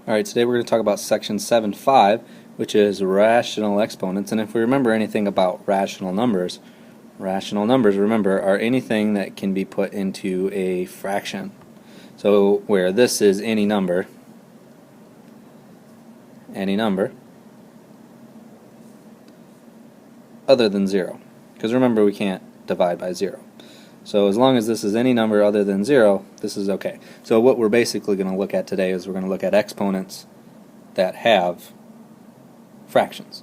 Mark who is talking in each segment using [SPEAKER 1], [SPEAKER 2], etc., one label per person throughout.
[SPEAKER 1] Alright, today we're going to talk about section 7.5, which is rational exponents. And if we remember anything about rational numbers, remember, are anything that can be put into a fraction. So where this is any number, other than 0. Because remember, we can't divide by 0. So as long as this is any number other than 0, this is okay. So what we're basically going to look at today is we're going to look at exponents that have fractions.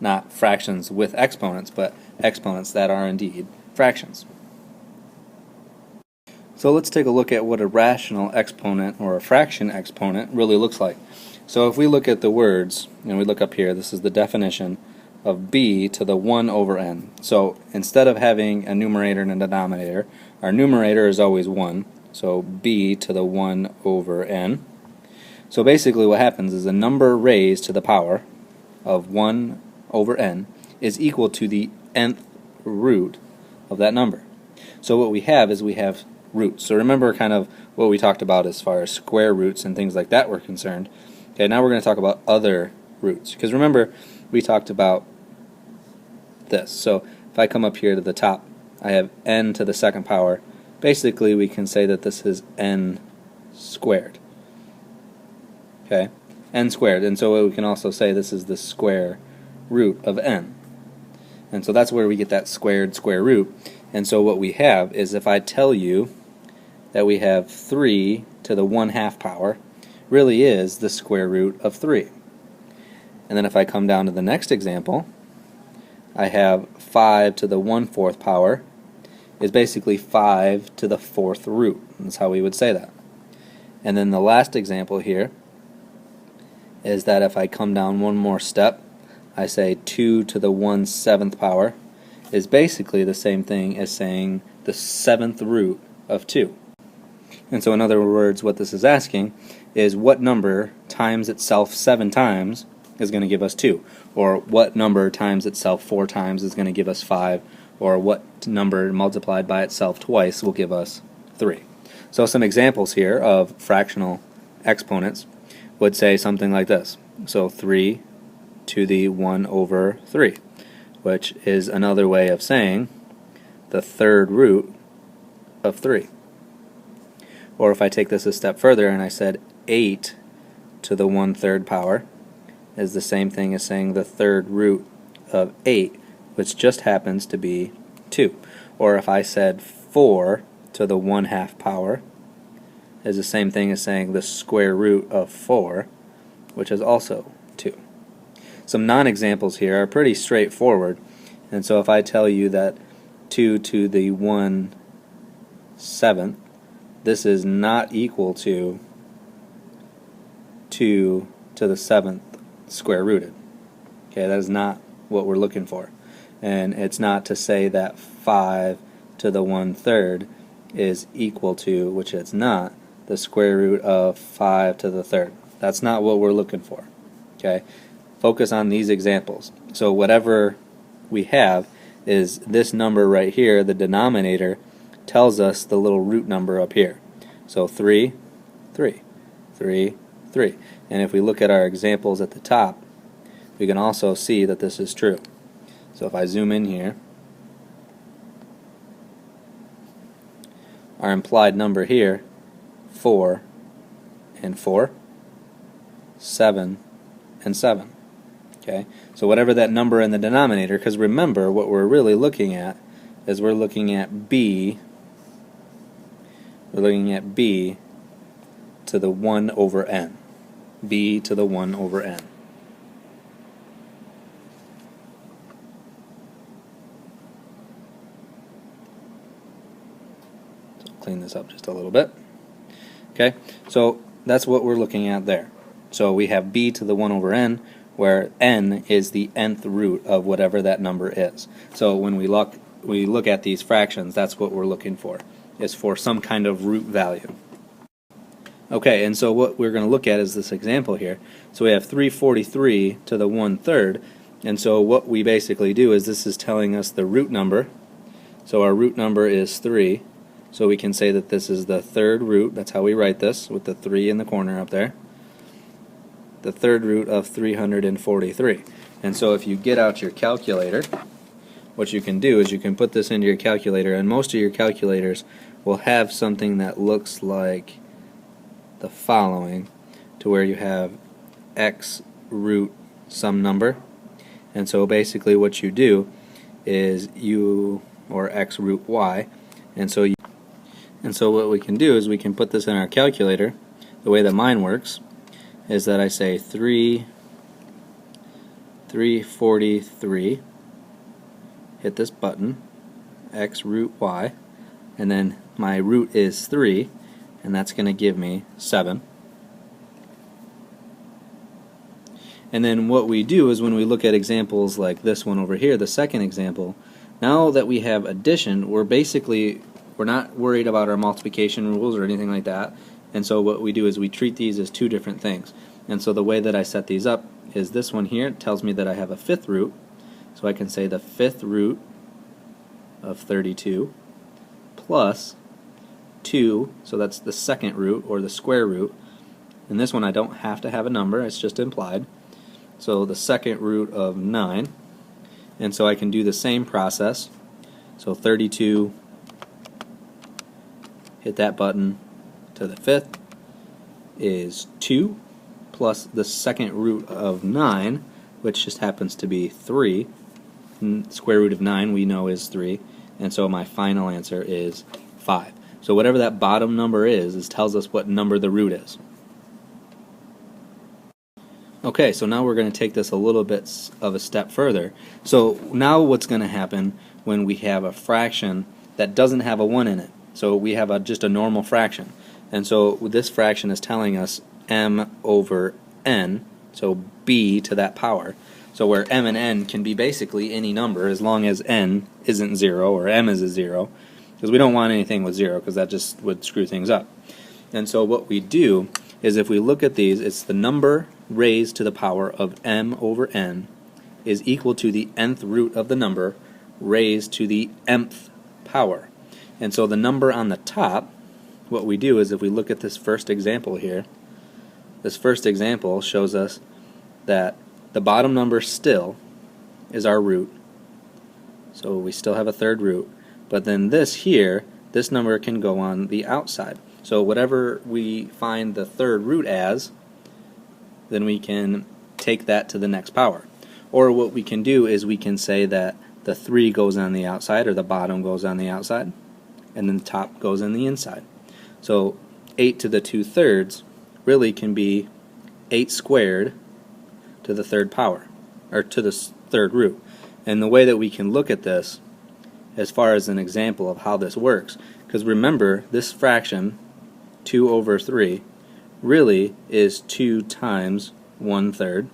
[SPEAKER 1] Not fractions with exponents, but exponents that are indeed fractions. So let's take a look at what a rational exponent or a fraction exponent really looks like. So if we look at the words, and we look up here, this is the definition of b to the 1 over n. So instead of having a numerator and a denominator, our numerator is always 1, so b to the 1 over n. So basically what happens is a number raised to the power of 1 over n is equal to the nth root of that number. So what we have is we have roots. So remember kind of what we talked about as far as square roots and things like that were concerned. Okay, now we're going to talk about other roots. Because remember, we talked about this. So if I come up here to the top, I have n to the second power. Basically, we can say that this is n squared. Okay, n squared. And so we can also say this is the square root of n. And so that's where we get that squared square root. And so what we have is, if I tell you that we have 3 to the 1/2 power, really is the square root of 3. And then if I come down to the next example, I have 5 to the 1/4 power is basically 5 to the 4th root. That's how we would say that. And then the last example here is that if I come down one more step, I say 2 to the 1/7 power is basically the same thing as saying the 7th root of 2. And so in other words, what this is asking is what number times itself 7 times is going to give us 2, or what number times itself 4 times is going to give us 5, or what number multiplied by itself twice will give us 3. So some examples here of fractional exponents would say something like this. So 3 to the 1 over 3, which is another way of saying the 3rd root of 3. Or if I take this a step further and I said 8 to the 1/3 power is the same thing as saying the 3rd root of 8, which just happens to be 2. Or if I said 4 to the 1/2 power is the same thing as saying the square root of 4, which is also 2. Some non-examples here are pretty straightforward, and so if I tell you that 2 to the 1/7, this is not equal to 2 to the 7th square rooted. Okay, that is not what we're looking for. And it's not to say that 5 to the 1/3 is equal to, which it's not, the square root of 5 to the 3rd. That's not what we're looking for. Okay, focus on these examples. So whatever we have is this number right here, the denominator, tells us the little root number up here. So 3, 3, 3, 3. And if we look at our examples at the top, we can also see that this is true. So if I zoom in here, our implied number here, 4 and 4, 7 and 7. Okay, so whatever that number in the denominator, because remember what we're really looking at is we're looking at b to the 1 over n. b to the 1 over n. So clean this up just a little bit. Okay, so that's what we're looking at there. So we have b to the 1 over n, where n is the nth root of whatever that number is. So when we look at these fractions, that's what we're looking for, is for some kind of root value. Okay, and so what we're going to look at is this example here. So we have 343 to the 1/3, and so what we basically do is this is telling us the root number. So our root number is 3, so we can say that this is the 3rd root. That's how we write this, with the 3 in the corner up there. the third root of 343. And so if you get out your calculator, what you can do is you can put this into your calculator, and most of your calculators will have something that looks like the following, to where you have x root some number. And so basically what you do is or x root y, and so what we can do is we can put this in our calculator. The way that mine works is that I say 343, hit this button, x root y, and then my root is 3, and that's going to give me 7. And then what we do is when we look at examples like this one over here, the second example, now that we have addition, we're not worried about our multiplication rules or anything like that. And so what we do is we treat these as two different things. And so the way that I set these up is this one here tells me that I have a fifth root. So I can say the fifth root of 32 plus 2, so that's the second root or the square root. In this one I don't have to have a number, it's just implied. So the second root of 9. And so I can do the same process. So 32, hit that button, to the fifth is 2 plus the second root of 9, which just happens to be 3. Square root of 9 we know is 3, and so my final answer is 5. So whatever that bottom number is tells us what number the root is. Okay, so now we're going to take this a little bit of a step further. So now what's going to happen when we have a fraction that doesn't have a 1 in it? So we have just a normal fraction. And so this fraction is telling us m over n, so b to that power. So where m and n can be basically any number as long as n isn't 0 or m is a 0, because we don't want anything with 0 because that just would screw things up. And so what we do is if we look at these, it's the number raised to the power of m over n is equal to the nth root of the number raised to the mth power. And so the number on the top, what we do is if we look at this first example here, this first example shows us that the bottom number still is our root. So we still have a third root. But then this here, this number can go on the outside. So whatever we find the third root as, then we can take that to the next power. Or what we can do is we can say that the 3 goes on the outside, or the bottom goes on the outside, and then the top goes on the inside. So 8 to the 2/3 really can be 8 squared to the third power, or to the third root. And the way that we can look at this as far as an example of how this works, because remember this fraction 2 over 3 really is 2 times 1/3.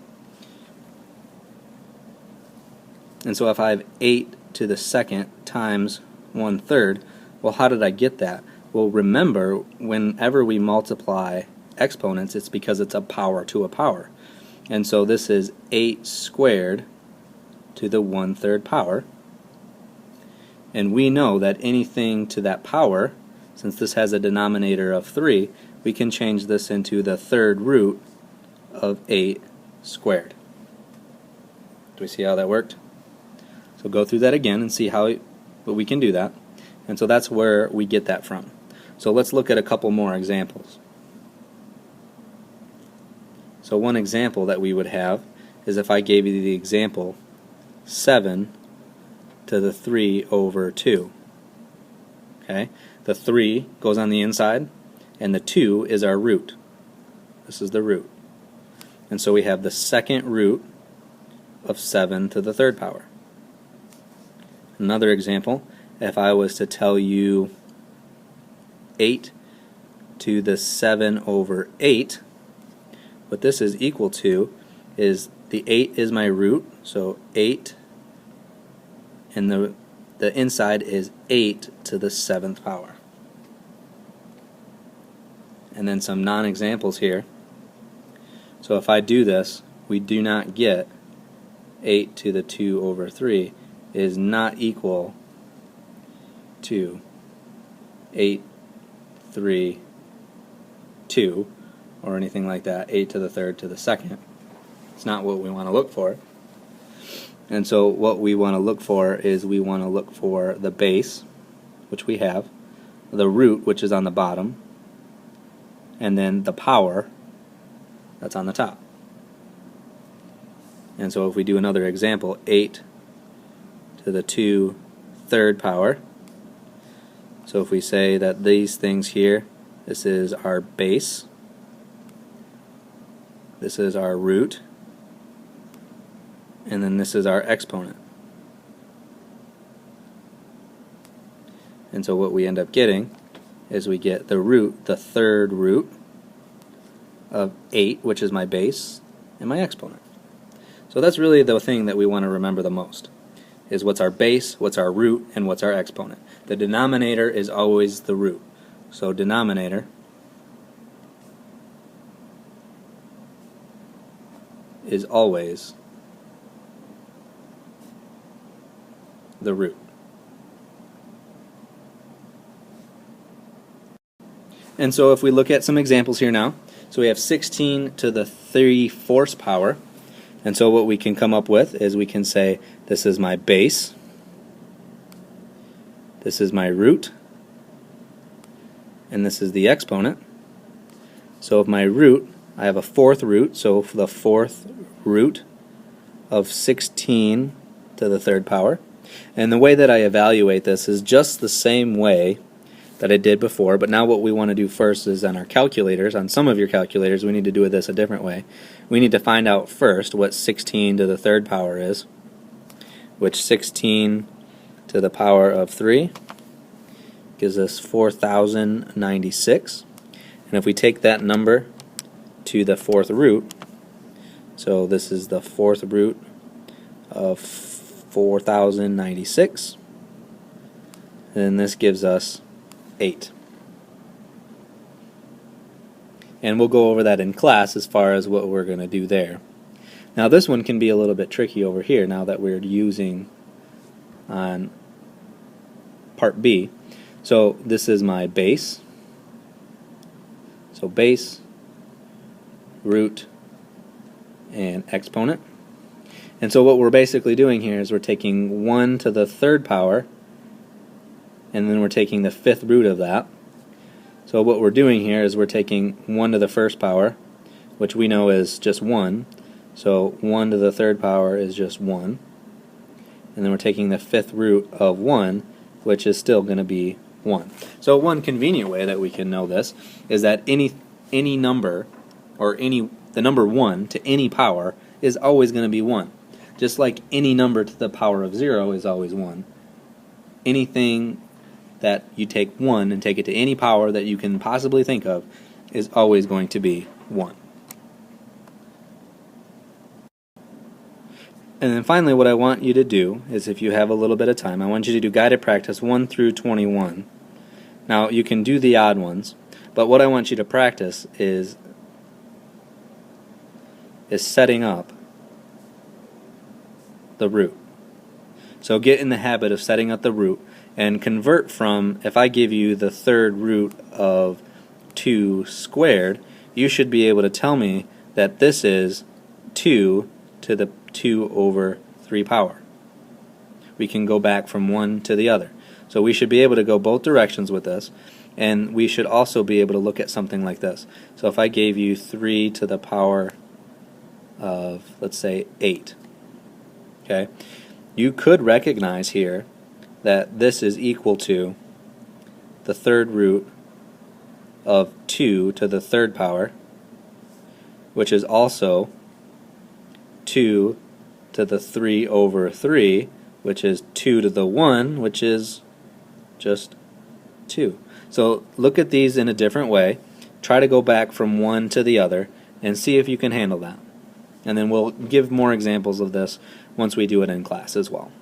[SPEAKER 1] And so if I have 8 to the second times 1/3, well, how did I get that? Well, remember, whenever we multiply exponents, it's because it's a power to a power. And so this is 8 squared to the 1/3 power. And we know that anything to that power, since this has a denominator of 3, we can change this into the third root of 8 squared. Do we see how that worked? So go through that again and see how we can do that. And so that's where we get that from. So let's look at a couple more examples. So one example that we would have is if I gave you the example 7 to the 3 over 2. Okay? The 3 goes on the inside, and the 2 is our root. This is the root. And so we have the second root of 7 to the third power. Another example, if I was to tell you 8 to the 7 over 8, what this is equal to is the 8 is my root, so 8, and the inside is 8 to the 7th power. And then some non-examples here. So if I do this, we do not get 8 to the 2 over 3 is not equal to 8, 3, 2, or anything like that, 8 to the third to the second. It's not what we want to look for. And so what we want to look for is we want to look for the base, which we have, the root, which is on the bottom, and then the power that's on the top. And so if we do another example, 8 to the 2 third power. So if we say that these things here, this is our base, this is our root, and then this is our exponent. And so what we end up getting is we get the root, the third root of 8, which is my base, and my exponent. So that's really the thing that we want to remember the most, is what's our base, what's our root, and what's our exponent. The denominator is always the root. So denominator is always the root. And so if we look at some examples here now, so we have 16 to the 3/4 power. And so what we can come up with is we can say this is my base, this is my root, and this is the exponent. So of my root, I have a fourth root, so for the fourth root of 16 to the third power. And the way that I evaluate this is just the same way that I did before, but now what we want to do first is on our calculators, on some of your calculators, we need to do this a different way. We need to find out first what 16 to the third power is, which 16 to the power of 3 gives us 4,096. And if we take that number to the fourth root, so this is the fourth root of 4,096, then this gives us 8. And we'll go over that in class as far as what we're going to do there. Now this one can be a little bit tricky over here now that we're using on part B. So this is my base. So base, root, and exponent. And so what we're basically doing here is we're taking 1 to the third power, and then we're taking the fifth root of that. So what we're doing here is we're taking 1 to the first power, which we know is just 1. So 1 to the third power is just 1. And then we're taking the fifth root of 1, which is still going to be 1. So one convenient way that we can know this is that any number, or the number 1 to any power is always going to be 1. Just like any number to the power of 0 is always 1. Anything that you take 1 and take it to any power that you can possibly think of is always going to be 1. And then finally what I want you to do is, if you have a little bit of time, I want you to do guided practice 1 through 21. Now you can do the odd ones, but what I want you to practice is setting up the root. So get in the habit of setting up the root and convert from, if I give you the third root of 2 squared, you should be able to tell me that this is 2 to the 2 over 3 power. We can go back from one to the other. So we should be able to go both directions with this, and we should also be able to look at something like this. So if I gave you 3 to the power of, let's say, 8, okay, you could recognize here that this is equal to the third root of 2 to the third power, which is also 2 to the 3 over 3, which is 2 to the 1, which is just 2. So look at these in a different way. Try to go back from one to the other and see if you can handle that. And then we'll give more examples of this once we do it in class as well.